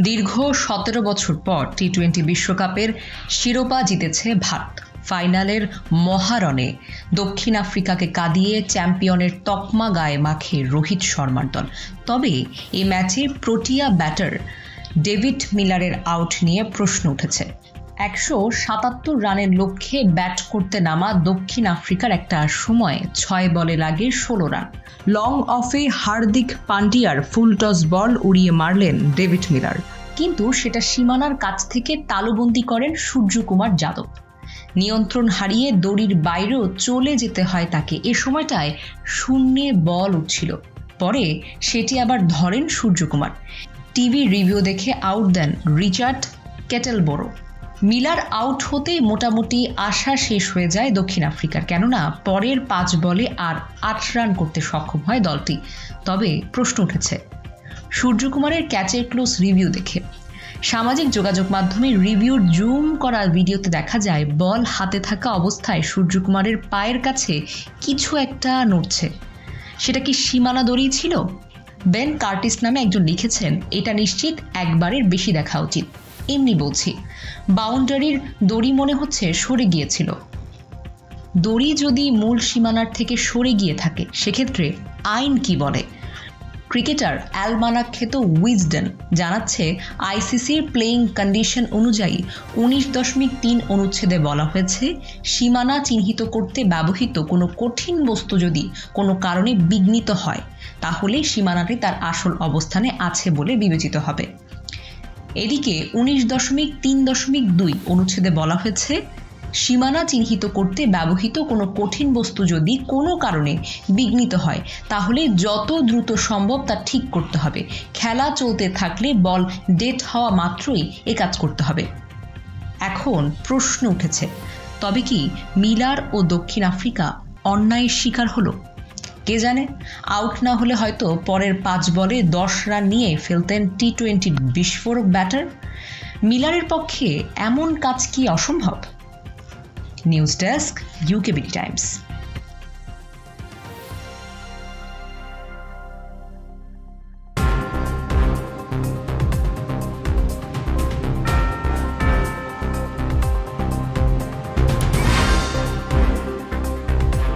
দীর্ঘ ১৭ বছর পর টি-20 বিশ্বকাপের শিরোপা জিতেছে ভারত। ফাইনালের মহারণে দক্ষিণ আফ্রিকাকে কাঁদিয়ে চ্যাম্পিয়নের তকমা গায়ে মাখে রোহিত শর্মার দল। তবে এই ম্যাচে প্রোটিয়া ব্যাটার ডেভিড মিলারের আউট নিয়ে প্রশ্ন উঠেছে। ১৭৭ রানের লক্ষ্যে ব্যাট করতে নামা দক্ষিণ আফ্রিকার একটা সময় ৬ বলে লাগে ১৬ রান। লং অফে হার্দিক পান্ডিয়ার ফুল টস বল উড়িয়ে মারলেন ডেভিড মিলার, কিন্তু সেটা সীমানার কাছ থেকে তালুবন্দী করেন সূর্যকুমার যাদব। নিয়ন্ত্রণ হারিয়ে দড়ির বাইরেও চলে যেতে হয় তাকে। এ সময়টায় শূন্যে বল উঠছিল, পরে সেটি আবার ধরেন সূর্যকুমার। টিভি রিভিউ দেখে আউট দেন রিচার্ড কেটেলবোরো। মিলার আউট হতেই মোটামুটি আশা শেষ হয়ে যায় দক্ষিণ আফ্রিকার, কেননা পরের ৫ বলে আর ৮ রান করতে সক্ষম হয় দলটি। তবে প্রশ্ন উঠেছে সূর্যকুমারের ক্যাচের ক্লোজ রিভিউ দেখে। সামাজিক যোগাযোগ মাধ্যমে রিভিউর জুম করা ভিডিওতে দেখা যায় বল হাতে থাকা অবস্থায় সূর্যকুমারের পায়ের কাছে কিছু একটা নড়ছে। সেটা কি সীমানা দড়ি ছিল? বেন কার্টিস নামে একজন লিখেছেন, এটা নিশ্চিত একবারের বেশি দেখা উচিত। এমনি বলছি, বাউন্ডারির দড়ি মনে হচ্ছে সরে গিয়েছিল। দড়ি যদি মূল সীমানার থেকে সরে গিয়ে থাকে, সেক্ষেত্রে আইন কি বলে? ক্রিকেটার অ্যালমানাক্ষেত উইজডেন জানাচ্ছে, আইসিসির প্লেইং কন্ডিশন অনুযায়ী ১৯.৩ অনুচ্ছেদে বলা হয়েছে, সীমানা চিহ্নিত করতে ব্যবহৃত কোনো কঠিন বস্তু যদি কোনো কারণে বিঘ্নিত হয়, তাহলে সীমানাটি তার আসল অবস্থানে আছে বলে বিবেচিত হবে। এদিকে ১৯.৩.২ অনুচ্ছেদে বলা হয়েছে, সীমানা চিহ্নিত করতে ব্যবহৃত কোনো কঠিন বস্তু যদি কোনো কারণে বিঘ্নিত হয়, তাহলে যত দ্রুত সম্ভব তা ঠিক করতে হবে। খেলা চলতে থাকলে বল ডেড হওয়া মাত্রই এ কাজ করতে হবে। এখন প্রশ্ন উঠেছে, তবে কি মিলার ও দক্ষিণ আফ্রিকা অন্যায়ের শিকার হলো? কে জানে, আউট না হলে হয়তো পরের ৫ বলে ১০ রান নিয়ে ফেলতেন টি-20 বিস্ফোরক ব্যাটার। মিলারের পক্ষে এমন কাজ কি অসম্ভব? News desk, UKBD Times.